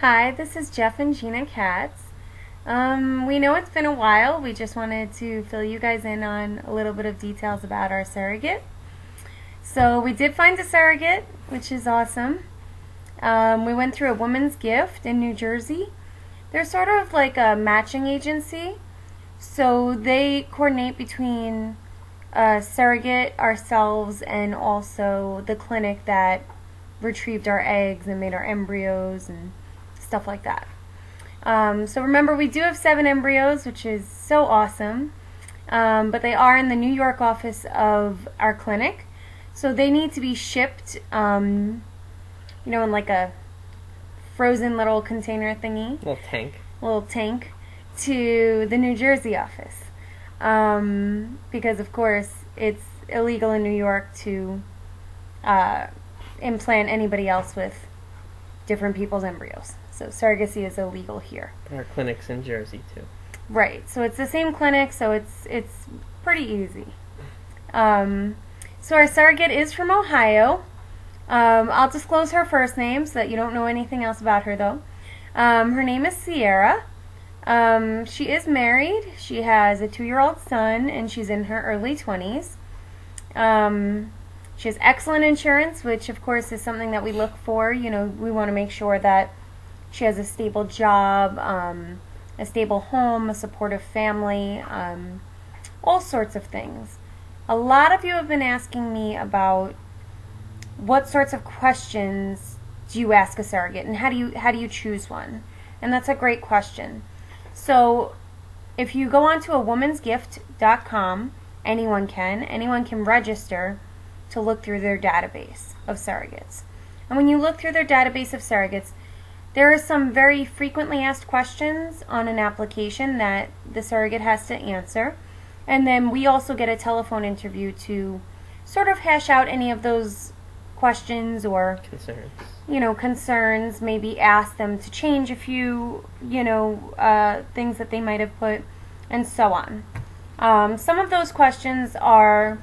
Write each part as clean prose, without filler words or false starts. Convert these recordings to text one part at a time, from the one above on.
Hi, this is Jeff and Gina Katz. We know it's been a while. We just wanted to fill you guys in on a little bit of details about our surrogate. So we did find a surrogate, which is awesome. We went through a Woman's Gift in New Jersey. They're sort of like a matching agency. So they coordinate between surrogate, ourselves, and also the clinic that retrieved our eggs and made our embryos and stuff like that. So remember, we do have 7 embryos, which is so awesome, but they are in the New York office of our clinic, so they need to be shipped, in like a frozen little container thingy, little tank, to the New Jersey office, because of course it's illegal in New York to implant anybody else with different people's embryos. So surrogacy is illegal here. Our clinic's in Jersey too. Right. So it's the same clinic, so it's pretty easy. So our surrogate is from Ohio. I'll disclose her first name so that you don't know anything else about her, though. Her name is Sierra. She is married. She has a 2-year-old son, and she's in her early 20s. She has excellent insurance, which of course is something that we look for. We want to make sure that she has a stable job, a stable home, a supportive family, all sorts of things. A lot of you have been asking me about what sorts of questions do you ask a surrogate, and how do you choose one? And that's a great question. So if you go onto awomensgift.com, anyone can register to look through their database of surrogates. And when you look through their database of surrogates, there are some very frequently asked questions on an application that the surrogate has to answer. And then we also get a telephone interview to sort of hash out any of those questions or concerns, maybe ask them to change a few, things that they might have put, and so on. Some of those questions are,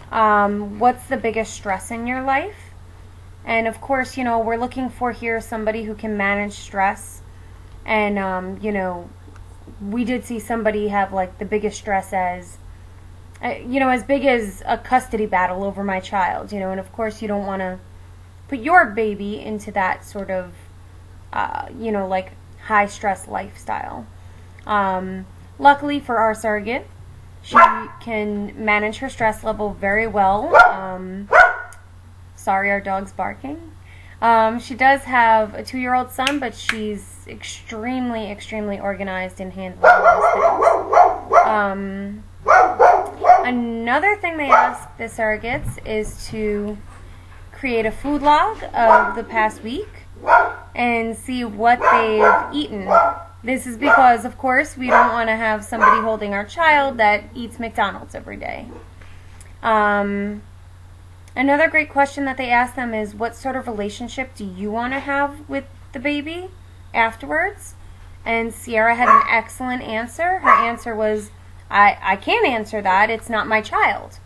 what's the biggest stress in your life? And of course, we're looking for here somebody who can manage stress. And, we did see somebody have like the biggest stress as big as a custody battle over my child, and of course you don't want to put your baby into that sort of, like high stress lifestyle. Luckily for our surrogate, she can manage her stress level very well. Sorry, our dog's barking. She does have a 2-year-old son, but she's extremely, extremely organized in handling those things. Another thing they ask the surrogates is to create a food log of the past week and see what they've eaten. This is because, of course, we don't want to have somebody holding our child that eats McDonald's every day. Another great question that they ask them is, what sort of relationship do you want to have with the baby afterwards? And Sierra had an excellent answer. Her answer was, I can't answer that. It's not my child.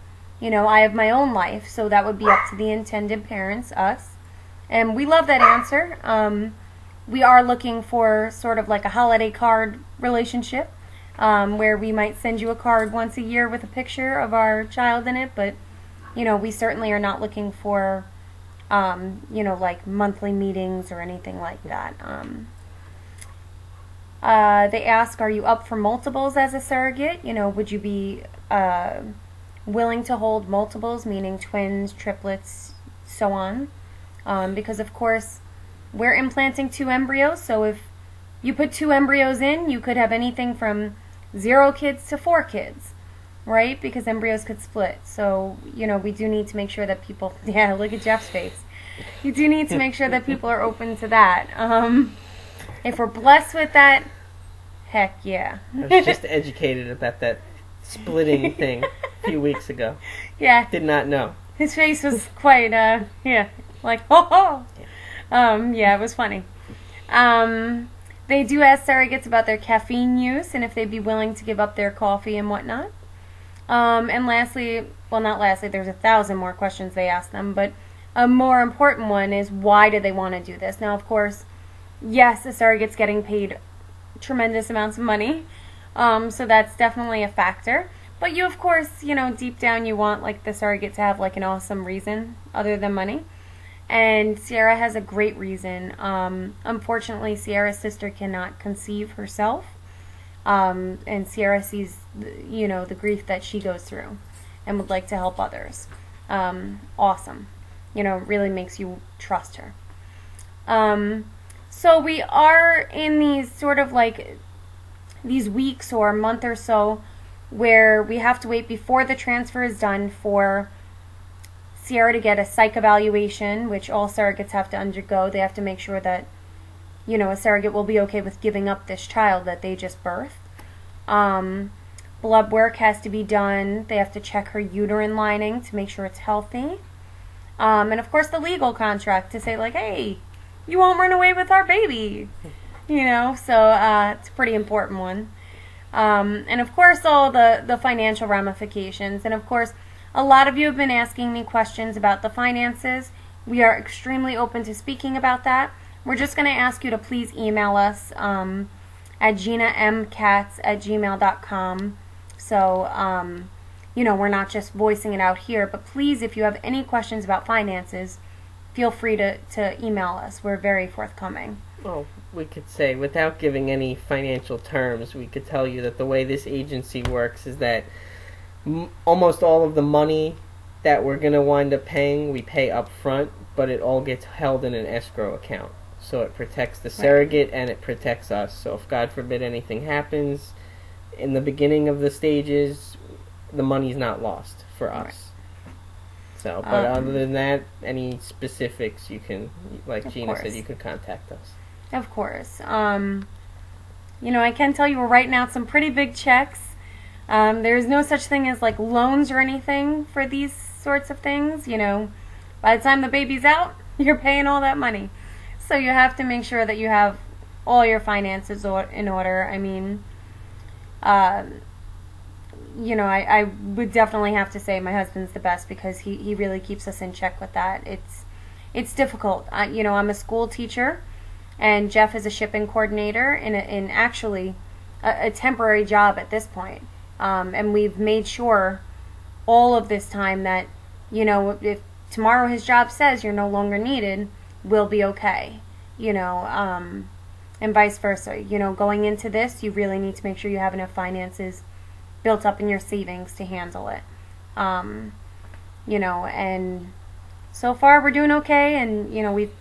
I have my own life, so that would be up to the intended parents, us. And we love that answer. We are looking for sort of like a holiday card relationship, where we might send you a card once a year with a picture of our child in it, but we certainly are not looking for, like monthly meetings or anything like that. They ask, are you up for multiples as a surrogate? Would you be willing to hold multiples, meaning twins, triplets, so on? Because, of course, we're implanting 2 embryos, so if you put 2 embryos in, you could have anything from 0 kids to 4 kids. Right? Because embryos could split. So, we do need to make sure that people... Yeah, look at Jeff's face. You do need to make sure that people are open to that. If we're blessed with that, heck yeah. I was just educated about that splitting thing a few weeks ago. Yeah. Did not know. His face was quite, like, ho-ho! Yeah, it was funny. They do ask surrogates about their caffeine use and if they'd be willing to give up their coffee and whatnot. And lastly, well, not lastly, there's 1,000 more questions they ask them, but a more important one is, why do they want to do this? Now, of course, yes, a surrogate's getting paid tremendous amounts of money. So that's definitely a factor. But you, of course, deep down you want like the surrogate to have like an awesome reason other than money. And Sierra has a great reason. Unfortunately, Sierra's sister cannot conceive herself. And Sierra sees, the grief that she goes through and would like to help others. Awesome. Really makes you trust her. So we are in these sort of like these weeks or a month or so where we have to wait before the transfer is done for Sierra to get a psych evaluation, which all surrogates have to undergo. They have to make sure that, a surrogate will be okay with giving up this child that they just birthed. Blood work has to be done. They have to check her uterine lining to make sure it's healthy. And of course the legal contract to say like, hey, you won't run away with our baby. So it's a pretty important one. And of course all the financial ramifications. And of course, a lot of you have been asking me questions about the finances. We are extremely open to speaking about that. We're just going to ask you to please email us at ginamcats@gmail.com. So, we're not just voicing it out here, but please, if you have any questions about finances, feel free to email us. We're very forthcoming. Well, we could say, without giving any financial terms, we could tell you that the way this agency works is that almost all of the money that we're going to wind up paying, we pay up front, but it all gets held in an escrow account. So it protects the surrogate and it protects us. So if, God forbid, anything happens in the beginning of the stages, the money's not lost for us. So, but other than that, any specifics you can, like Gina said, you could contact us. Of course. I can tell you we're writing out some pretty big checks. There's no such thing as like loans or anything for these sorts of things. By the time the baby's out, you're paying all that money. So you have to make sure that you have all your finances in order. I mean, I would definitely have to say my husband's the best because he really keeps us in check with that. It's difficult. I'm a school teacher, and Jeff is a shipping coordinator in actually a temporary job at this point. And we've made sure all of this time that, if tomorrow his job says you're no longer needed, we'll be okay, and vice versa. Going into this, you really need to make sure you have enough finances built up in your savings to handle it. And so far we're doing okay, and,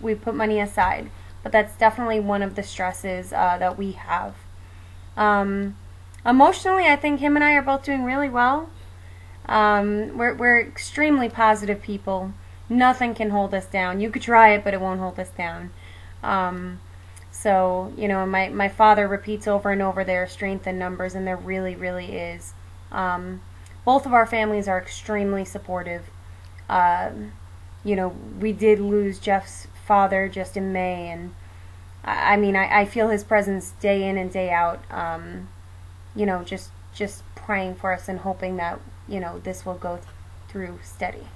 we've put money aside. But that's definitely one of the stresses that we have. Emotionally, I think him and I are both doing really well. We're extremely positive people. Nothing can hold us down. You could try it, but it won't hold us down. So, my father repeats over and over, there are strength in numbers, and there really, really is. Both of our families are extremely supportive. We did lose Jeff's father just in May, and I feel his presence day in and day out. Just praying for us and hoping that, this will go through steady.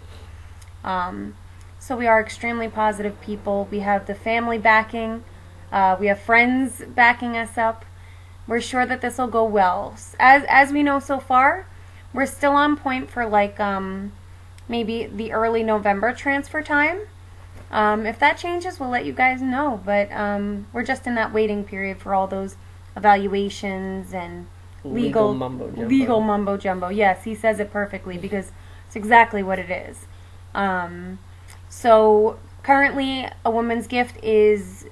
So we are extremely positive people. We have the family backing. We have friends backing us up. We're sure that this will go well. As we know so far, we're still on point for like maybe the early November transfer time. If that changes, we'll let you guys know. But we're just in that waiting period for all those evaluations and legal mumbo jumbo. Yes, he says it perfectly because it's exactly what it is. So currently, a woman's gift is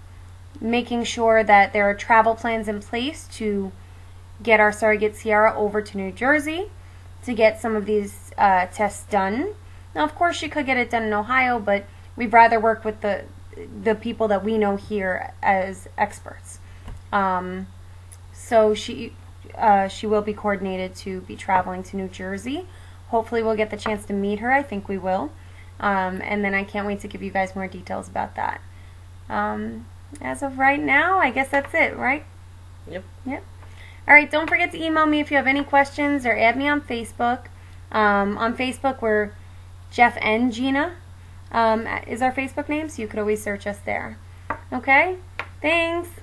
making sure that there are travel plans in place to get our surrogate Sierra over to New Jersey to get some of these tests done. Now, of course, she could get it done in Ohio, but we'd rather work with the people that we know here as experts. So she will be coordinated to be traveling to New Jersey. Hopefully we'll get the chance to meet her. I think we will. And then I can't wait to give you guys more details about that. As of right now, I guess that's it, right? Yep. All right, don't forget to email me if you have any questions or add me on Facebook. On Facebook, we're Jeff and Gina is our Facebook name, so you could always search us there. Okay? Thanks.